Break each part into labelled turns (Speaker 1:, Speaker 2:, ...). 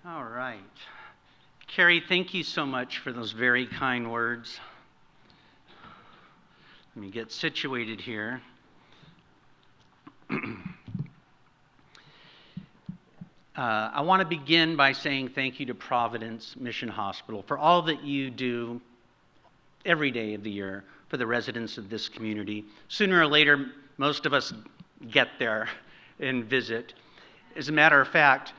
Speaker 1: All right. Carrie, thank you so much for those very kind words. Let me get situated here. I want to begin by saying thank you to Providence Mission Hospital for all that you do every day of the year for the residents of this community. Sooner or later, most of us get there and visit. As a matter of fact,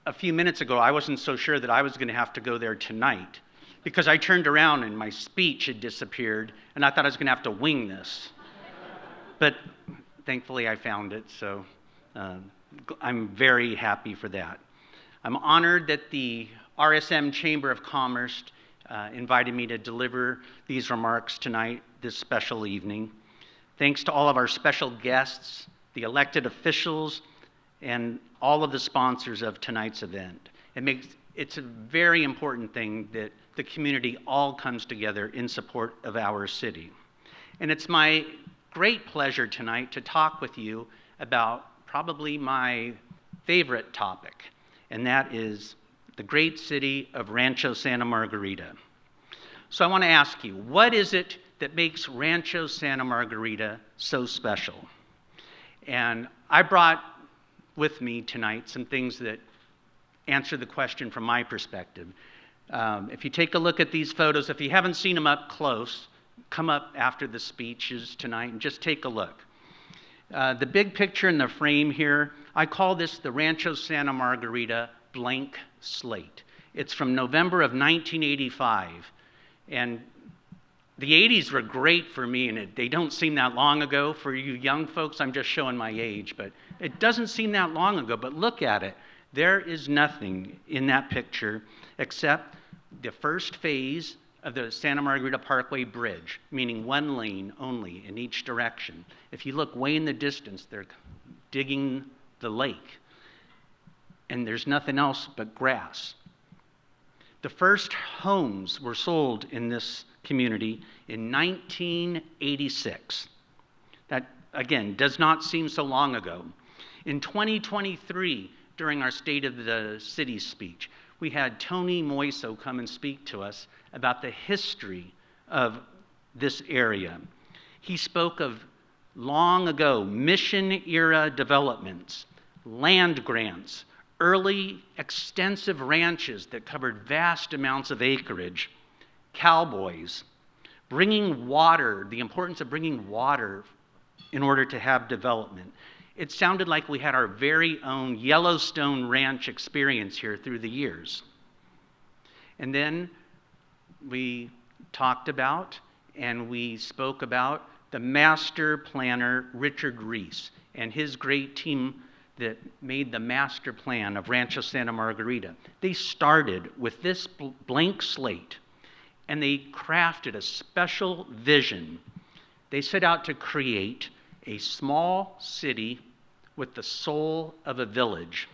Speaker 1: a few minutes ago, I wasn't so sure that I was going to have to go there tonight because I turned around and my speech had disappeared and I thought I was going to have to wing this. But thankfully I found it, so I'm very happy for that. I'm honored that the RSM Chamber of Commerce invited me to deliver these remarks tonight, this special evening. Thanks to all of our special guests, the elected officials, and all of the sponsors of tonight's event. It's a very important thing that the community all comes together in support of our city. And it's my great pleasure tonight to talk with you about probably my favorite topic, and that is the great city of Rancho Santa Margarita. So I want to ask you, what is it that makes Rancho Santa Margarita so special? And I brought with me tonight some things that answer the question from my perspective. If you take a look at these photos, if you haven't seen them up close, come up after the speeches tonight and just take a look. The big picture in the frame here, I call this the Rancho Santa Margarita blank slate. It's from November of 1985. And the 80s were great for me, and they don't seem that long ago. For you young folks, I'm just showing my age, but it doesn't seem that long ago. But look at it. There is nothing in that picture except the first phase of the Santa Margarita Parkway Bridge, meaning one lane only in each direction. If you look way in the distance, they're digging the lake, and there's nothing else but grass. The first homes were sold in this community in 1986. That, again, does not seem so long ago. In 2023, during our State of the City speech, we had Tony Beall come and speak to us about the history of this area. He spoke of long ago mission-era developments, land grants, early extensive ranches that covered vast amounts of acreage, cowboys, bringing water, the importance of bringing water in order to have development. It sounded like we had our very own Yellowstone Ranch experience here through the years. And then we talked about and we spoke about the master planner, Richard Reese, and his great team that made the master plan of Rancho Santa Margarita. They started with this blank slate, and they crafted a special vision. They set out to create a small city with the soul of a village.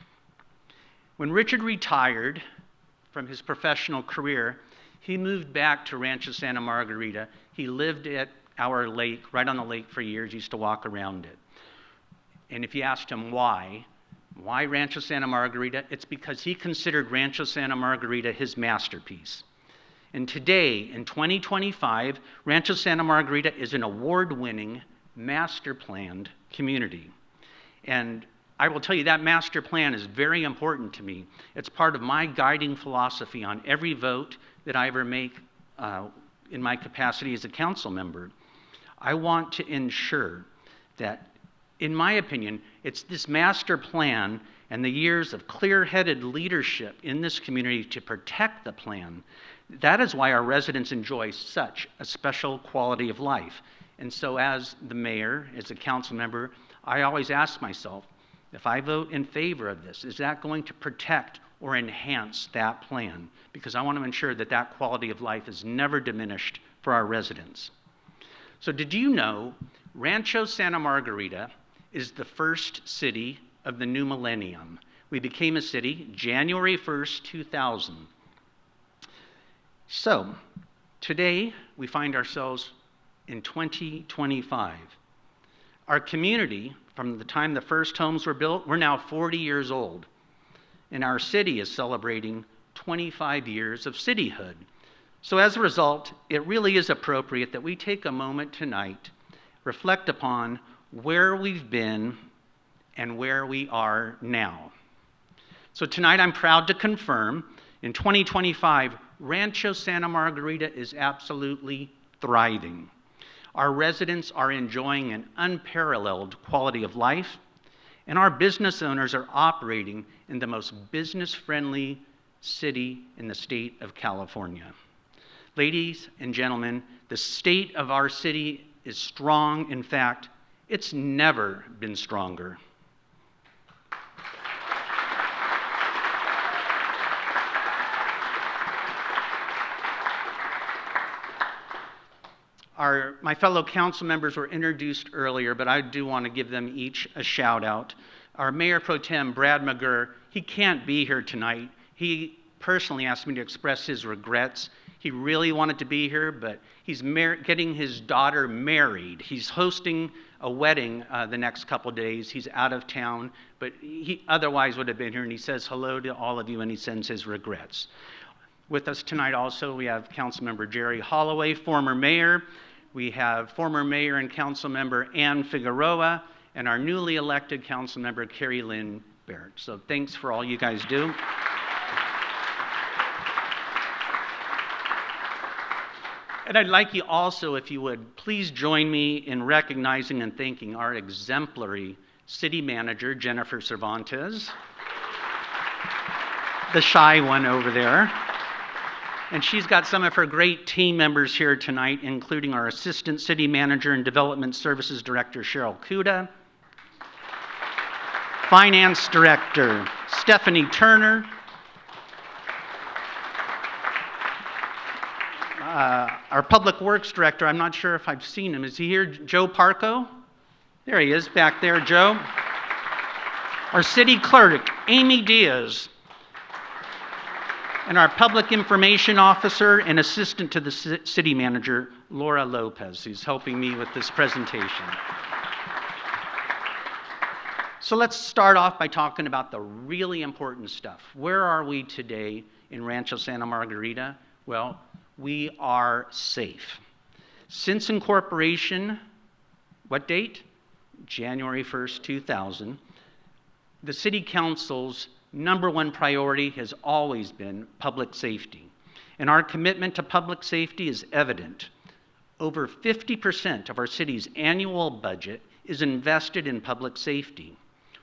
Speaker 1: When Richard retired from his professional career, he moved back to Rancho Santa Margarita. He lived at our lake, right on the lake for years, used to walk around it. And if you asked him why Rancho Santa Margarita, it's because he considered Rancho Santa Margarita his masterpiece. And today, in 2025, Rancho Santa Margarita is an award-winning, master-planned community. And I will tell you that master plan is very important to me. It's part of my guiding philosophy on every vote that I ever make in my capacity as a council member. I want to ensure that, in my opinion, it's this master plan and the years of clear-headed leadership in this community to protect the plan. That is why our residents enjoy such a special quality of life. And so as the mayor, as a council member, I always ask myself, if I vote in favor of this, is that going to protect or enhance that plan? Because I want to ensure that that quality of life is never diminished for our residents. So did you know Rancho Santa Margarita is the first city of the new millennium? We became a city January 1st, 2000. So today we find ourselves in 2025. Our community, from the time the first homes were built, we're now 40 years old. and our city is celebrating 25 years of cityhood. So as a result, it really is appropriate that we take a moment tonight, reflect upon where we've been and where we are now. So tonight I'm proud to confirm, in 2025, Rancho Santa Margarita is absolutely thriving. Our residents are enjoying an unparalleled quality of life, and our business owners are operating in the most business-friendly city in the state of California. Ladies and gentlemen, the state of our city is strong. In fact, it's never been stronger. My fellow council members were introduced earlier, but I do want to give them each a shout out. Our Mayor Pro Tem, Brad McGurr, he can't be here tonight. He personally asked me to express his regrets. He really wanted to be here, but he's getting his daughter married. He's hosting a wedding the next couple days. He's out of town, but he otherwise would have been here, and he says hello to all of you, and he sends his regrets. With us tonight also, we have Councilmember Jerry Holloway, former mayor. We have former mayor and council member Ann Figueroa, and our newly elected council member Carrie Lynn Barrett. So thanks for all you guys do. And I'd like you also, if you would, please join me in recognizing and thanking our exemplary city manager, Jennifer Cervantes, the shy one over there. And she's got some of her great team members here tonight, including our Assistant City Manager and Development Services Director, Cheryl Kuda, Finance Director, Stephanie Turner, our Public Works Director, I'm not sure if I've seen him. Is he here? Joe Parco? There he is, back there, Joe. Our City Clerk, Amy Diaz. And our Public Information Officer and Assistant to the City Manager, Laura Lopez, who's helping me with this presentation. So let's start off by talking about the really important stuff. Where are we today in Rancho Santa Margarita? Well, we are safe. Since incorporation, what date? January 1st, 2000, the City Council's number one priority has always been public safety. And our commitment to public safety is evident. Over 50% of our city's annual budget is invested in public safety.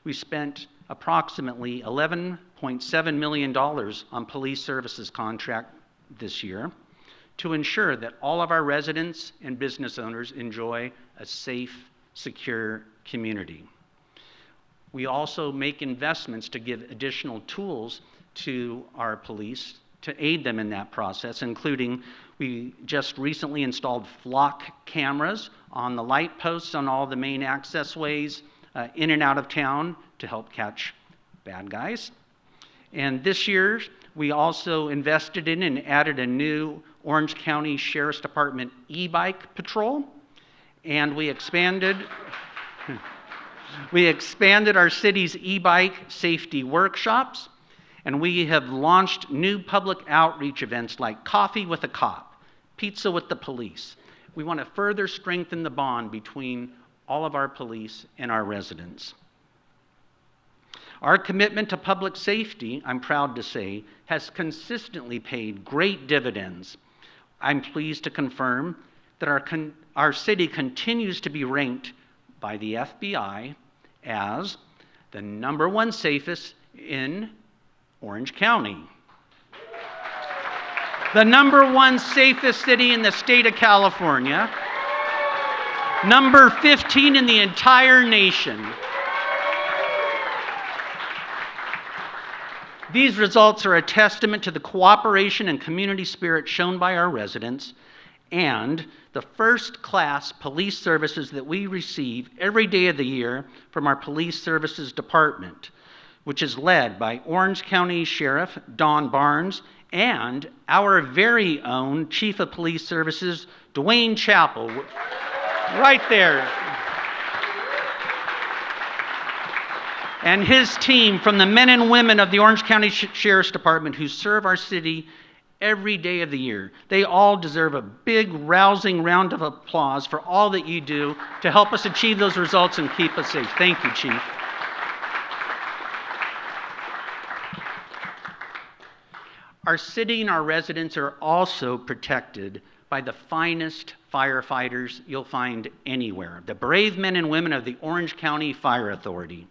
Speaker 1: We spent approximately $11.7 million on police services contract this year to ensure that all of our residents and business owners enjoy a safe, secure community. We also make investments to give additional tools to our police to aid them in that process, including we just recently installed flock cameras on the light posts on all the main access ways in and out of town to help catch bad guys. And this year, we also invested in and added a new Orange County Sheriff's Department e-bike patrol, and we expanded our city's e-bike safety workshops, and we have launched new public outreach events like Coffee with a Cop, Pizza with the Police. We want to further strengthen the bond between all of our police and our residents. Our commitment to public safety, I'm proud to say, has consistently paid great dividends. I'm pleased to confirm that our city continues to be ranked by the FBI as the #1 safest in Orange County. The #1 safest city in the state of California. Number 15 in the entire nation. These results are a testament to the cooperation and community spirit shown by our residents and the first-class police services that we receive every day of the year from our Police Services Department, which is led by Orange County Sheriff Don Barnes and our very own Chief of Police Services, Dwayne Chappell, right there. and his team, from the men and women of the Orange County Sheriff's Department who serve our city every day of the year. They all deserve a big, rousing round of applause for all that you do to help us achieve those results and keep us safe. Thank you, Chief. Our city and our residents are also protected by the finest firefighters you'll find anywhere, the brave men and women of the Orange County Fire Authority.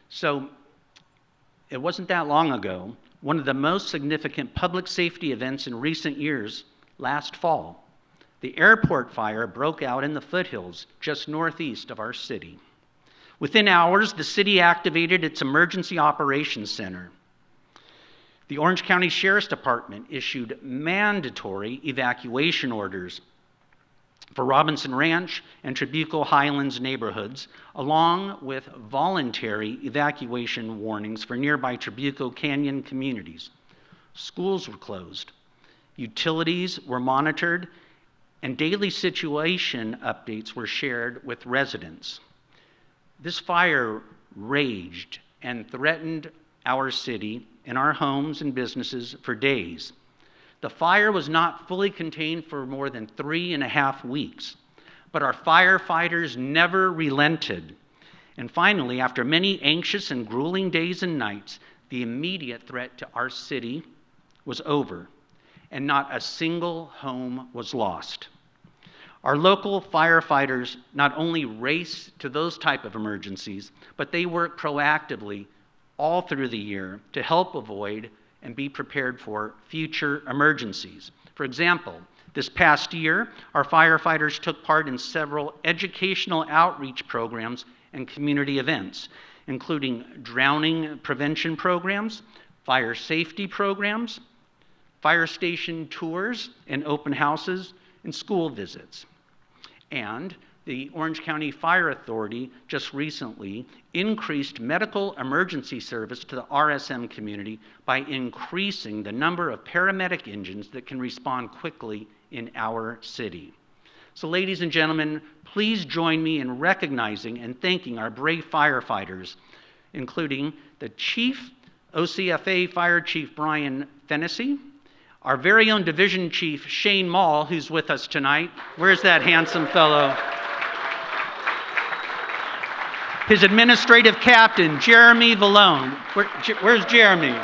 Speaker 1: So, it wasn't that long ago, one of the most significant public safety events in recent years, last fall, the airport fire broke out in the foothills just northeast of our city. Within hours, the city activated its Emergency Operations Center. The Orange County Sheriff's Department issued mandatory evacuation orders for Robinson Ranch and Trabuco Highlands neighborhoods, along with voluntary evacuation warnings for nearby Trabuco Canyon communities. Schools were closed, utilities were monitored, and daily situation updates were shared with residents. This fire raged and threatened our city and our homes and businesses for days. The fire was not fully contained for more than 3.5 weeks, but our firefighters never relented. And finally, after many anxious and grueling days and nights, the immediate threat to our city was over, and not a single home was lost. Our local firefighters not only race to those type of emergencies, but they work proactively all through the year to help avoid and be prepared for future emergencies. For example, this past year, our firefighters took part in several educational outreach programs and community events, including drowning prevention programs, fire safety programs, fire station tours and open houses, and school visits. And the Orange County Fire Authority just recently increased medical emergency service to the RSM community by increasing the number of paramedic engines that can respond quickly in our city. So, ladies and gentlemen, please join me in recognizing and thanking our brave firefighters, including the Chief, OCFA Fire Chief Brian Fennessy, our very own Division Chief Shane Mall, who's with us tonight. Where's that handsome fellow? His administrative captain, Jeremy Vallone. Where's Jeremy?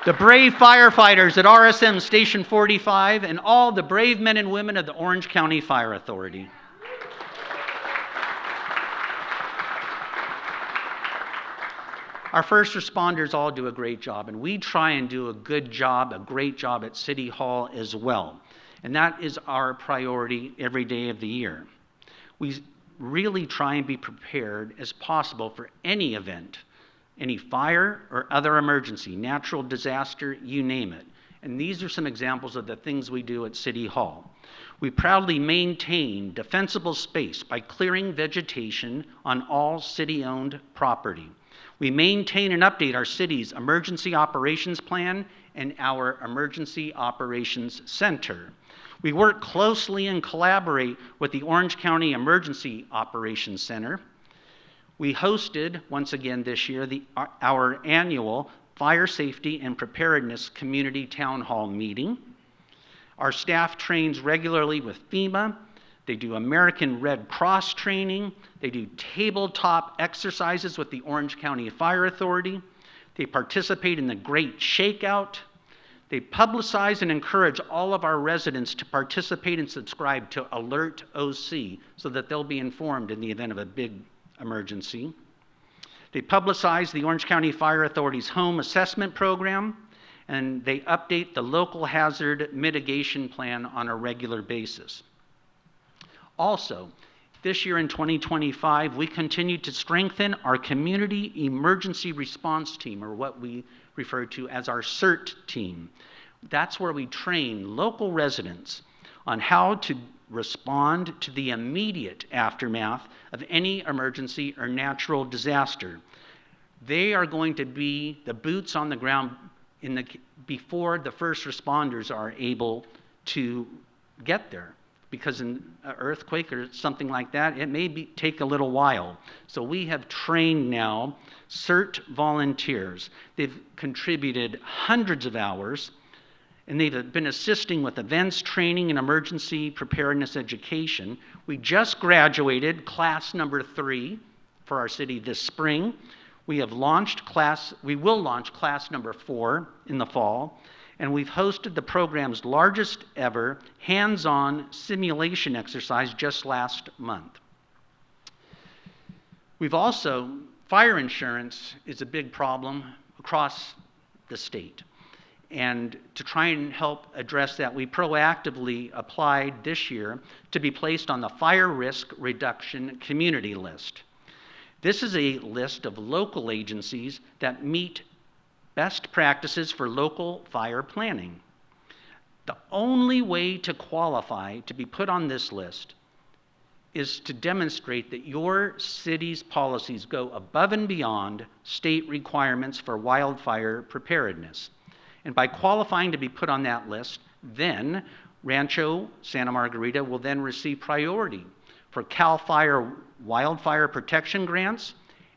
Speaker 1: The brave firefighters at RSM Station 45 and all the brave men and women of the Orange County Fire Authority. Our first responders all do a great job, and we try and do a great job at City Hall as well. And that is our priority every day of the year. We really try and be prepared as possible for any event, any fire or other emergency, natural disaster, you name it. And these are some examples of the things we do at City Hall. We proudly maintain defensible space by clearing vegetation on all city-owned property. We maintain and update our city's emergency operations plan and our emergency operations center. We work closely and collaborate with the Orange County Emergency Operations Center. We hosted, once again this year, our annual Fire Safety and Preparedness Community Town Hall meeting. Our staff trains regularly with FEMA. They do American Red Cross training. They do tabletop exercises with the Orange County Fire Authority. They participate in the Great Shakeout. They publicize and encourage all of our residents to participate and subscribe to Alert OC so that they'll be informed in the event of a big emergency. They publicize the Orange County Fire Authority's home assessment program, and they update the local hazard mitigation plan on a regular basis. Also, this year in 2025, we continue to strengthen our Community Emergency Response Team, or what we refer to as our CERT team. That's where we train local residents on how to respond to the immediate aftermath of any emergency or natural disaster. They are going to be the boots on the ground before the first responders are able to get there. because in an earthquake or something like that, it may take a little while. So we have trained now CERT volunteers. They've contributed hundreds of hours, and they've been assisting with events, training, and emergency preparedness education. We just graduated class number 3 for our city this spring. We will launch class number 4 in the fall, and we've hosted the program's largest ever hands-on simulation exercise just last month. Fire insurance is a big problem across the state. And to try and help address that, we proactively applied this year to be placed on the Fire Risk Reduction Community List. This is a list of local agencies that meet best practices for local fire planning. The only way to qualify to be put on this list is to demonstrate that your city's policies go above and beyond state requirements for wildfire preparedness. And by qualifying to be put on that list, then Rancho, Santa Margarita will then receive priority for CAL FIRE wildfire protection grants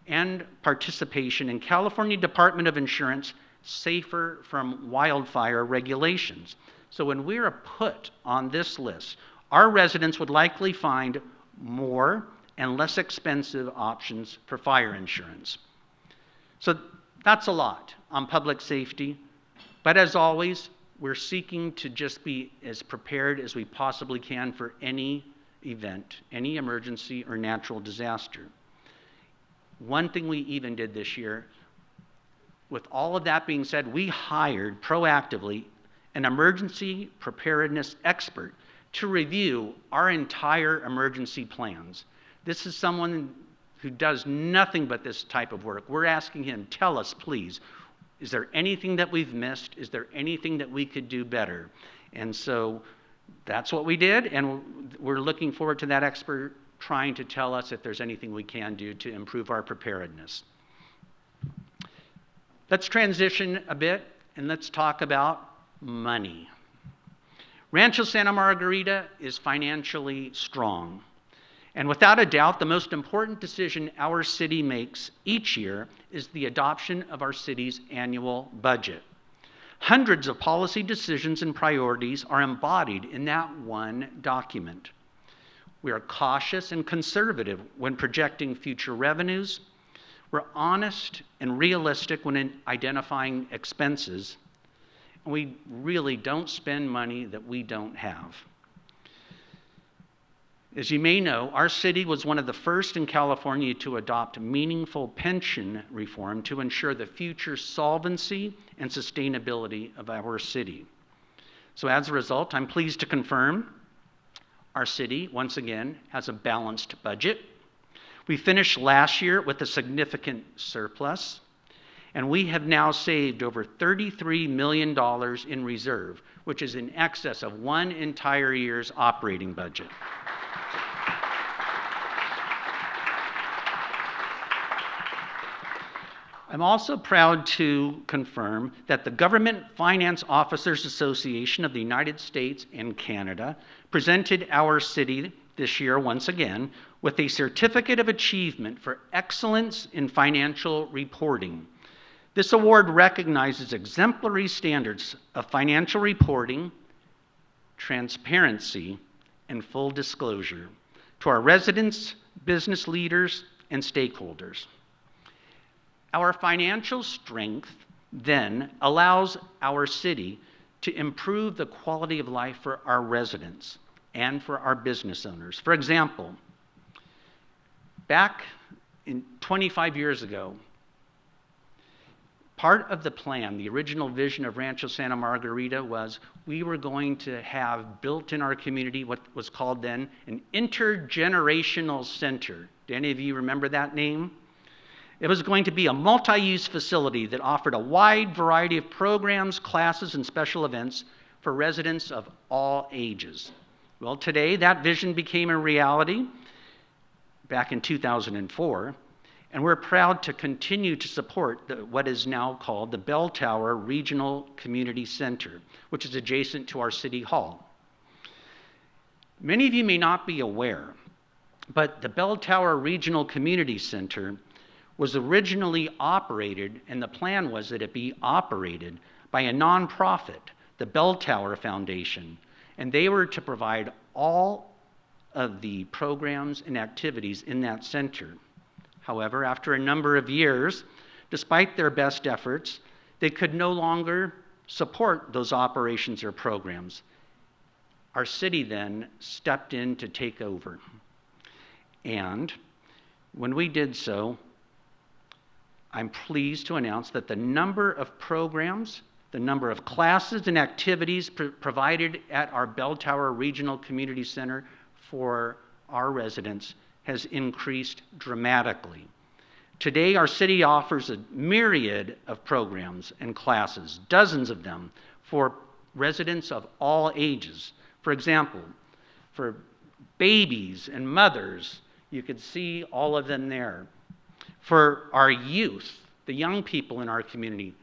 Speaker 1: and participation in California Department of Insurance Safer from Wildfire regulations. So when we are put on this list, our residents would likely find more and less expensive options for fire insurance. So that's a lot on public safety. But as always, we're seeking to just be as prepared as we possibly can for any event, any emergency or natural disaster. One thing we even did this year, with all of that being said, we hired proactively an emergency preparedness expert to review our entire emergency plans. This is someone who does nothing but this type of work. We're asking him, tell us, please, is there anything that we've missed? Is there anything that we could do better? And so that's what we did, and we're looking forward to that expert trying to tell us if there's anything we can do to improve our preparedness. Let's transition a bit, and let's talk about money. Rancho Santa Margarita is financially strong. And without a doubt, the most important decision our city makes each year is the adoption of our city's annual budget. Hundreds of policy decisions and priorities are embodied in that one document. We are cautious and conservative when projecting future revenues. We're honest and realistic when identifying expenses. And we really don't spend money that we don't have. As you may know, our city was one of the first in California to adopt meaningful pension reform to ensure the future solvency and sustainability of our city. So as a result, I'm pleased to confirm our city, once again, has a balanced budget. We finished last year with a significant surplus, and we have now saved over $33 million in reserve, which is in excess of one entire year's operating budget. I'm also proud to confirm that the Government Finance Officers Association of the United States and Canada presented our city this year once again with a Certificate of Achievement for Excellence in Financial Reporting. This award recognizes exemplary standards of financial reporting, transparency, and full disclosure to our residents, business leaders, and stakeholders. Our financial strength then allows our city to improve the quality of life for our residents and for our business owners. For example, back in 25 years ago, part of the plan, the original vision of Rancho Santa Margarita was we were going to have built in our community what was called then an intergenerational center. Do any of you remember that name? It was going to be a multi-use facility that offered a wide variety of programs, classes, and special events for residents of all ages. Well, today that vision became a reality back in 2004, and we're proud to continue to support what is now called the Bell Tower Regional Community Center, which is adjacent to our City Hall. Many of you may not be aware, but the Bell Tower Regional Community Center was originally operated, and the plan was that it be operated by a nonprofit, the Bell Tower Foundation, and they were to provide all of the programs and activities in that center. However, after a number of years, despite their best efforts, they could no longer support those operations or programs. Our city then stepped in to take over. And when we did so, I'm pleased to announce that the number of programs, the number of classes and activities provided at our Bell Tower Regional Community Center for our residents has increased dramatically. Today, our city offers a myriad of programs and classes, dozens of them, for residents of all ages. For example, for babies and mothers, you could see all of them there. For our youth, the young people in our community,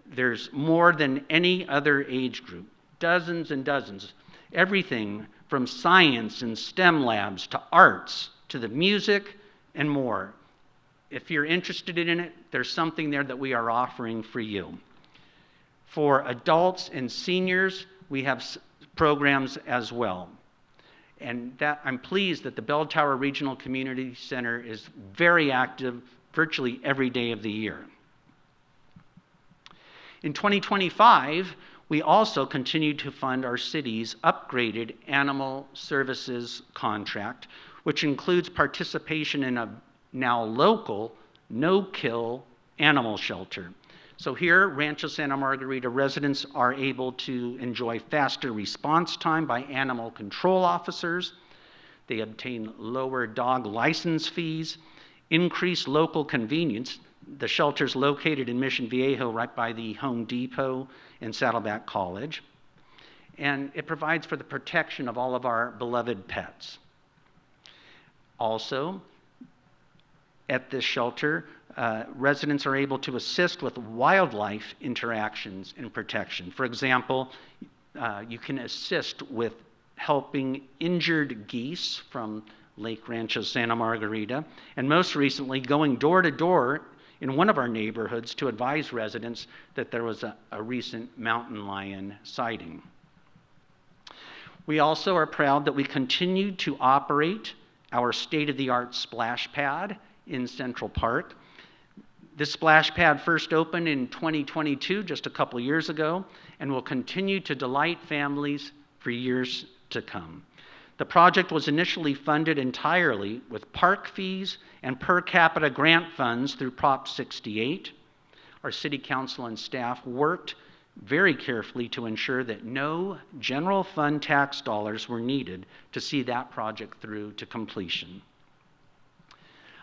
Speaker 1: there's more than any other age group, dozens and dozens. Everything from science and STEM labs to arts to the music and more. If you're interested in it, there's something there that we are offering for you. For adults and seniors, we have programs as well. And I'm pleased that the Bell Tower Regional Community Center is very active virtually every day of the year. In 2025, we also continue to fund our city's upgraded animal services contract, which includes participation in a now local no-kill animal shelter. So here, Rancho Santa Margarita residents are able to enjoy faster response time by animal control officers. They obtain lower dog license fees, increased local convenience. The shelter's located in Mission Viejo, right by the Home Depot and Saddleback College. And it provides for the protection of all of our beloved pets. Also, at this shelter, residents are able to assist with wildlife interactions and protection. For example, you can assist with helping injured geese from Lake Rancho Santa Margarita, and most recently going door to door in one of our neighborhoods to advise residents that there was a recent mountain lion sighting. We also are proud that we continue to operate our state-of-the-art splash pad in Central Park. This splash pad first opened in 2022, just a couple years ago, and will continue to delight families for years to come. The project was initially funded entirely with park fees and per capita grant funds through Prop 68. Our city council and staff worked very carefully to ensure that no general fund tax dollars were needed to see that project through to completion.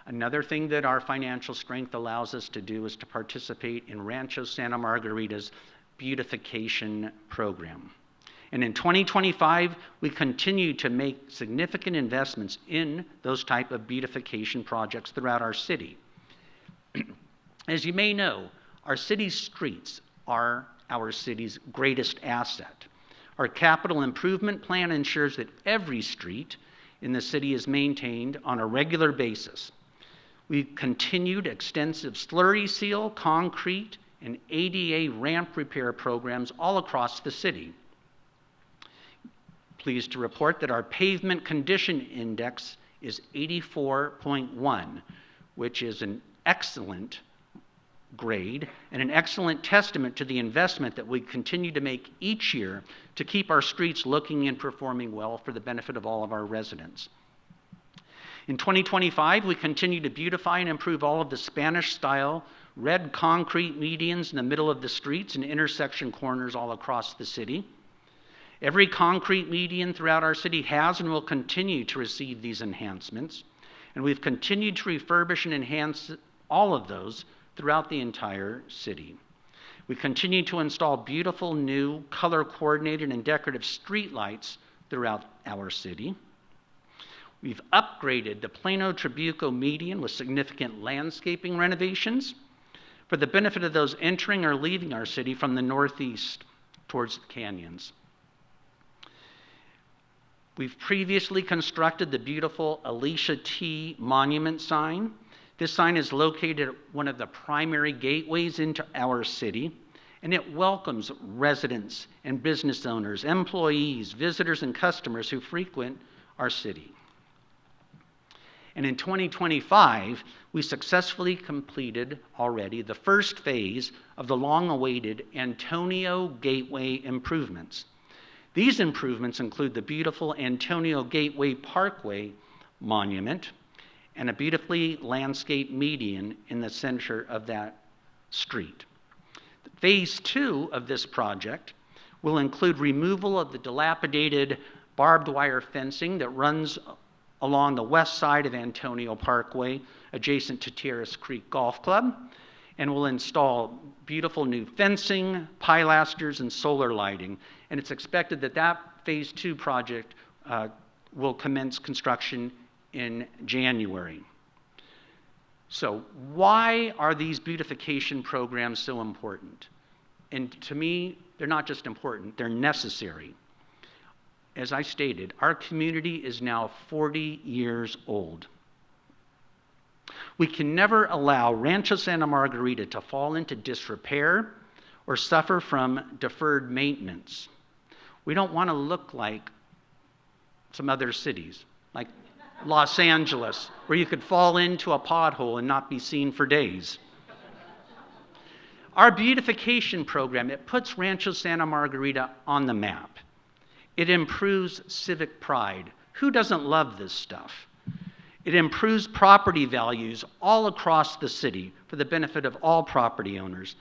Speaker 1: Another thing that our financial strength allows us to do is to participate in Rancho Santa Margarita's beautification program. And in 2025, we continue to make significant investments in those type of beautification projects throughout our city. As you may know, our city's streets are our city's greatest asset. Our capital improvement plan ensures that every street in the city is maintained on a regular basis. We've continued extensive slurry seal, concrete, and ADA ramp repair programs all across the city. Pleased to report that our pavement condition index is 84.1, which is an excellent grade and an excellent testament to the investment that we continue to make each year to keep our streets looking and performing well for the benefit of all of our residents. In 2025, we continue to beautify and improve all of the Spanish-style red concrete medians in the middle of the streets and intersection corners all across the city. Every concrete median throughout our city has and will continue to receive these enhancements, and we've continued to refurbish and enhance all of those throughout the entire city. We continue to install beautiful new color-coordinated and decorative streetlights throughout our city. We've upgraded the Plano Trabuco median with significant landscaping renovations for the benefit of those entering or leaving our city from the northeast towards the canyons. We've previously constructed the beautiful Alicia T. Monument sign. This sign is located at one of the primary gateways into our city, and it welcomes residents and business owners, employees, visitors, and customers who frequent our city. And in 2025, we successfully completed already the first phase of the long-awaited Antonio Gateway improvements. These improvements include the beautiful Antonio Gateway Parkway monument and a beautifully landscaped median in the center of that street. Phase 2 of this project will include removal of the dilapidated barbed wire fencing that runs along the west side of Antonio Parkway, adjacent to Terrace Creek Golf Club, and will install beautiful new fencing, pilasters, and solar lighting. And it's expected that that Phase 2 project will commence construction in January. So why are these beautification programs so important? And to me, they're not just important, they're necessary. As I stated, our community is now 40 years old. We can never allow Rancho Santa Margarita to fall into disrepair or suffer from deferred maintenance. We don't want to look like some other cities, like Los Angeles, where you could fall into a pothole and not be seen for days. Our beautification program, it puts Rancho Santa Margarita on the map. It improves civic pride. Who doesn't love this stuff? It improves property values all across the city for the benefit of all property owners.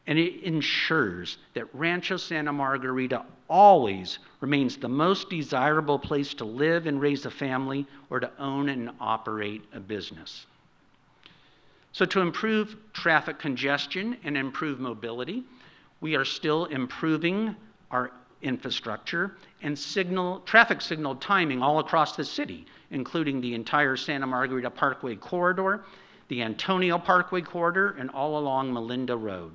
Speaker 1: And it ensures that Rancho Santa Margarita always remains the most desirable place to live and raise a family or to own and operate a business. So to improve traffic congestion and improve mobility, we are still improving our infrastructure and traffic signal timing all across the city, including the entire Santa Margarita Parkway corridor, the Antonio Parkway corridor, and all along Melinda Road.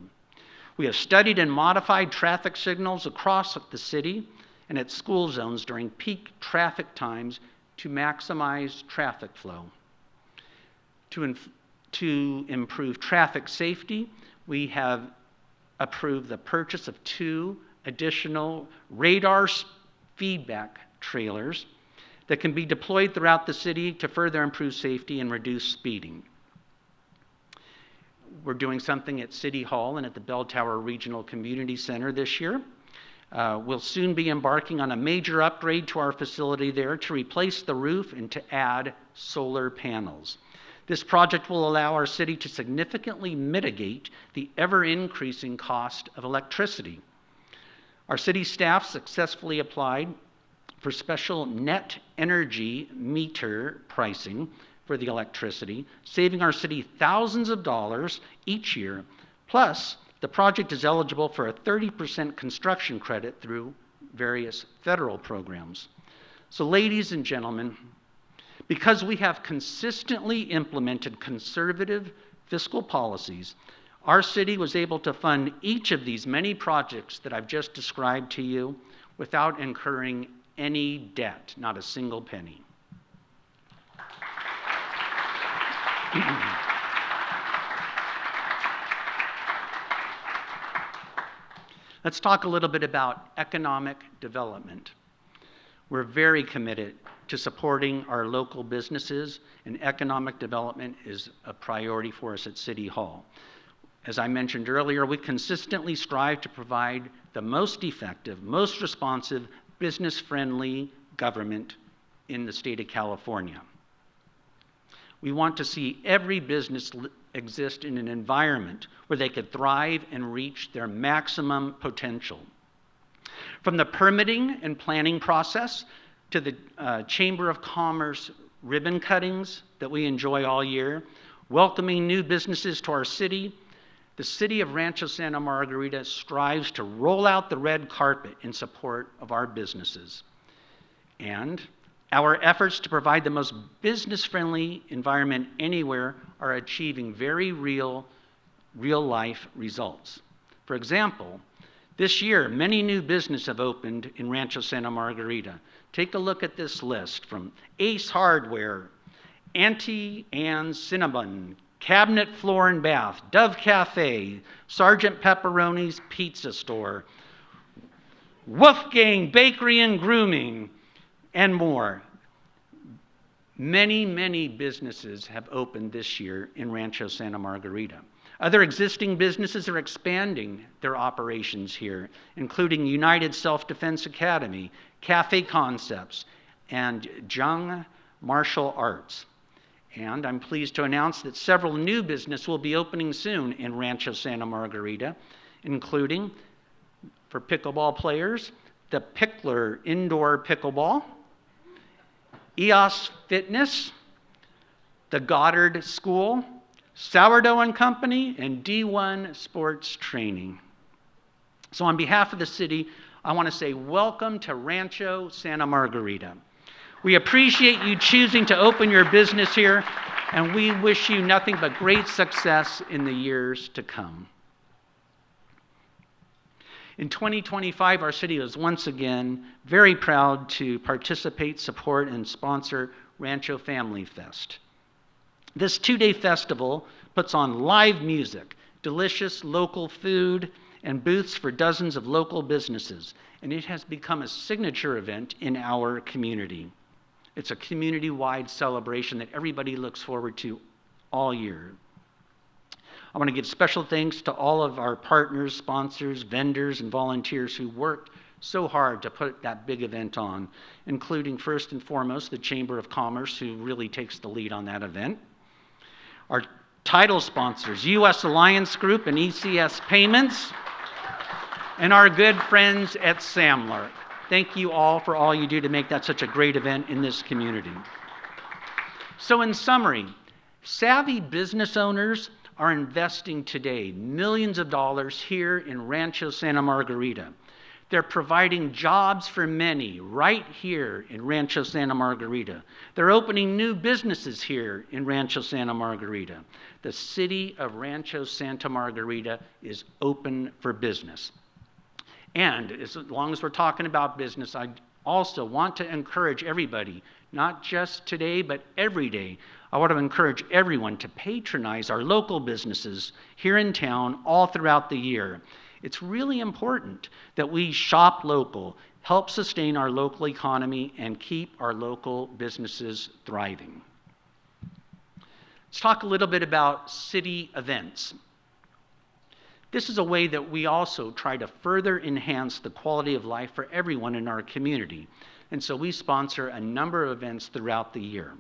Speaker 1: We have studied and modified traffic signals across the city and at school zones during peak traffic times to maximize traffic flow. To improve traffic safety, we have approved the purchase of 2 additional radar feedback trailers that can be deployed throughout the city to further improve safety and reduce speeding. We're doing something at City Hall and at the Bell Tower Regional Community Center this year. We'll soon be embarking on a major upgrade to our facility there to replace the roof and to add solar panels. This project will allow our city to significantly mitigate the ever-increasing cost of electricity. Our city staff successfully applied for special net energy meter pricing for the electricity, saving our city thousands of dollars each year. Plus, the project is eligible for a 30% construction credit through various federal programs. So, ladies and gentlemen, because we have consistently implemented conservative fiscal policies, our city was able to fund each of these many projects that I've just described to you without incurring any debt, not a single penny. Let's talk a little bit about economic development. We're very committed to supporting our local businesses, and economic development is a priority for us at City Hall. As I mentioned earlier, we consistently strive to provide the most effective, most responsive, business-friendly government in the state of California. We want to see every business exist in an environment where they could thrive and reach their maximum potential. From the permitting and planning process to the Chamber of Commerce ribbon cuttings that we enjoy all year, welcoming new businesses to our city, the city of Rancho Santa Margarita strives to roll out the red carpet in support of our businesses. And our efforts to provide the most business-friendly environment anywhere are achieving very real-life results. For example, This year, many new businesses have opened in Rancho Santa Margarita. Take a look at this list from Ace Hardware, Auntie Anne's Cinnabon, Cabinet Floor and Bath, Dove Cafe, Sergeant Pepperoni's Pizza Store, Wolfgang Bakery and Grooming, and more. Many, many businesses have opened this year in Rancho Santa Margarita. Other existing businesses are expanding their operations here, including United Self-Defense Academy, Cafe Concepts, and Jung Martial Arts. And I'm pleased to announce that several new businesses will be opening soon in Rancho Santa Margarita, including, for pickleball players, the Pickler Indoor Pickleball, EOS Fitness, the Goddard School, Sourdough and Company, and D1 Sports Training. So on behalf of the city, I want to say welcome to Rancho Santa Margarita. We appreciate you choosing to open your business here, and we wish you nothing but great success in the years to come. In 2025, our city was once again very proud to participate, support, and sponsor Rancho Family Fest. This two-day festival puts on live music, delicious local food, and booths for dozens of local businesses, and it has become a signature event in our community. It's a community-wide celebration that everybody looks forward to all year. I want to give special thanks to all of our partners, sponsors, vendors, and volunteers who worked so hard to put that big event on, including first and foremost the Chamber of Commerce, who really takes the lead on that event. Our title sponsors, U.S. Alliance Group and ECS Payments, and our good friends at Samlark. Thank you all for all you do to make that such a great event in this community. So in summary, savvy business owners are investing today millions of dollars here in Rancho Santa Margarita. They're providing jobs for many right here in Rancho Santa Margarita. They're opening new businesses here in Rancho Santa Margarita. The city of Rancho Santa Margarita is open for business. And as long as we're talking about business, I also want to encourage everybody, not just today, but every day, I want to encourage everyone to patronize our local businesses here in town all throughout the year. It's really important that we shop local, help sustain our local economy, and keep our local businesses thriving. Let's talk a little bit about city events. This is a way that we also try to further enhance the quality of life for everyone in our community. And so we sponsor a number of events throughout the year.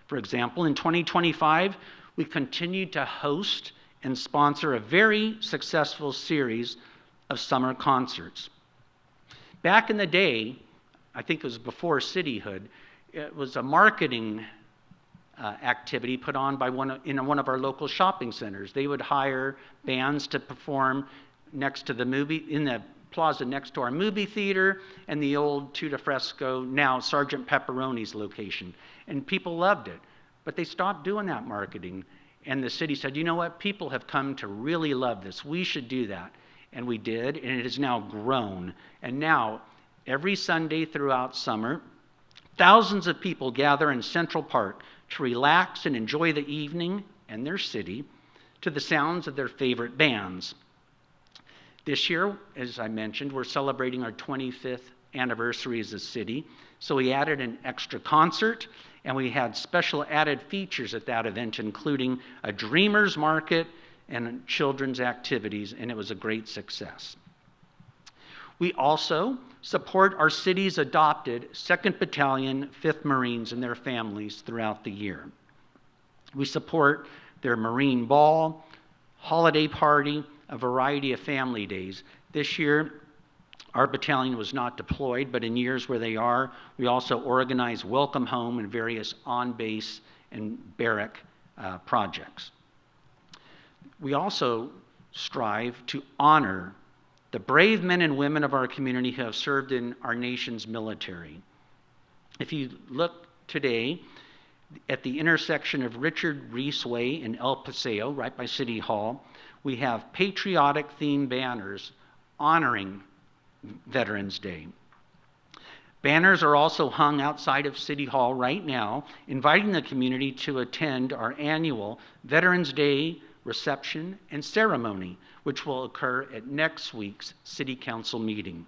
Speaker 1: For example, in 2025, we continued to host and sponsor a very successful series of summer concerts. Back in the day, I think it was before cityhood, it was a marketing activity put on by one of our local shopping centers. They would hire bands to perform next to the movie, in the plaza next to our movie theater and the old Tutti Fresco, now Sergeant Pepperoni's location. And people loved it. But they stopped doing that marketing. And the city said, you know what, people have come to really love this. We should do that. And we did, and it has now grown. And now, every Sunday throughout summer, thousands of people gather in Central Park to relax and enjoy the evening and their city to the sounds of their favorite bands. This year, as I mentioned, we're celebrating our 25th anniversary as a city. So we added an extra concert, and we had special added features at that event, including a Dreamers Market and children's activities, and it was a great success. We also support our city's adopted 2nd Battalion, 5th Marines and their families throughout the year. We support their Marine Ball, holiday party, a variety of family days. This year, our battalion was not deployed, but in years where they are, we also organize Welcome Home and various on-base and barrack projects. We also strive to honor the brave men and women of our community who have served in our nation's military. If you look today at the intersection of Richard Reese Way and El Paseo, right by City Hall, we have patriotic themed banners honoring Veterans Day. Banners are also hung outside of City Hall right now, inviting the community to attend our annual Veterans Day reception and ceremony, which will occur at next week's City Council meeting.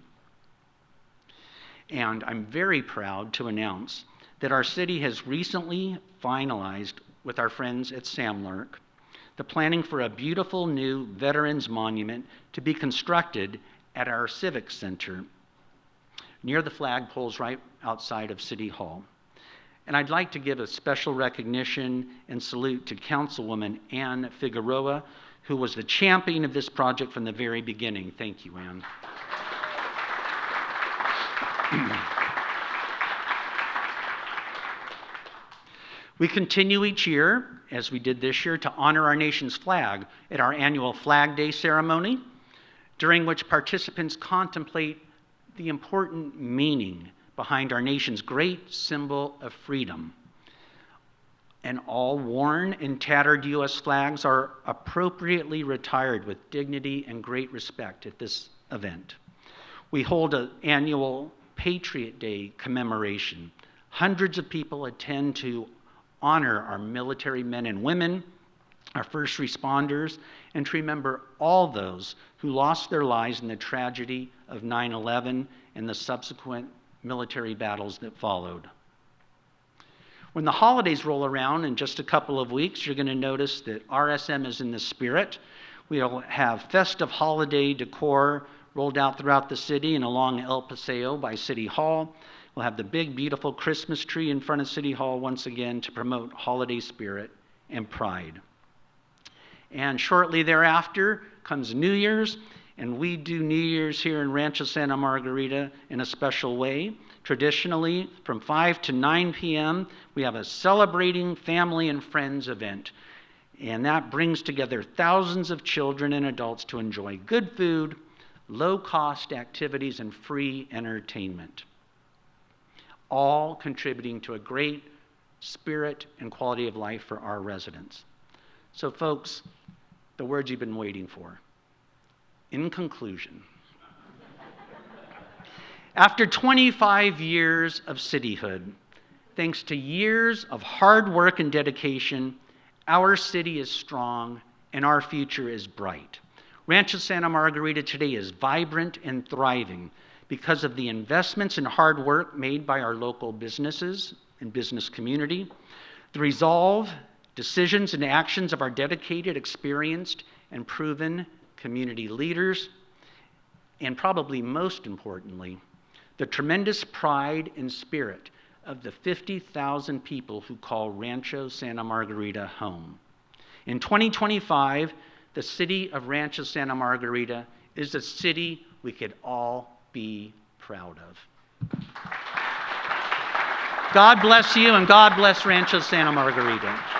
Speaker 1: And I'm very proud to announce that our city has recently finalized with our friends at Samlark the planning for a beautiful new Veterans Monument to be constructed at our Civic Center near the flagpoles right outside of City Hall. And I'd like to give a special recognition and salute to Councilwoman Ann Figueroa, who was the champion of this project from the very beginning. Thank you, Ann. We continue each year, as we did this year, to honor our nation's flag at our annual Flag Day ceremony, during which participants contemplate the important meaning behind our nation's great symbol of freedom. And all worn and tattered U.S. flags are appropriately retired with dignity and great respect at this event. We hold an annual Patriot Day commemoration. Hundreds of people attend to honor our military men and women, our first responders, and to remember all those who lost their lives in the tragedy of 9/11 and the subsequent military battles that followed. When the holidays roll around in just a couple of weeks, you're going to notice that RSM is in the spirit. We'll have festive holiday decor rolled out throughout the city and along El Paseo by City Hall. We'll have the big, beautiful Christmas tree in front of City Hall once again to promote holiday spirit and pride. And shortly thereafter comes New Year's, and we do New Year's here in Rancho Santa Margarita in a special way. Traditionally, from 5 to 9 p.m., we have a Celebrating Family and Friends event, and that brings together thousands of children and adults to enjoy good food, low-cost activities, and free entertainment, all contributing to a great spirit and quality of life for our residents. So folks, the words you've been waiting for. In conclusion, after 25 years of cityhood, thanks to years of hard work and dedication, our city is strong and our future is bright. Rancho Santa Margarita today is vibrant and thriving because of the investments and hard work made by our local businesses and business community, the resolve, decisions, and actions of our dedicated, experienced, and proven community leaders, and probably most importantly, the tremendous pride and spirit of the 50,000 people who call Rancho Santa Margarita home. In 2025, the city of Rancho Santa Margarita is a city we could all be proud of. God bless you, and God bless Rancho Santa Margarita.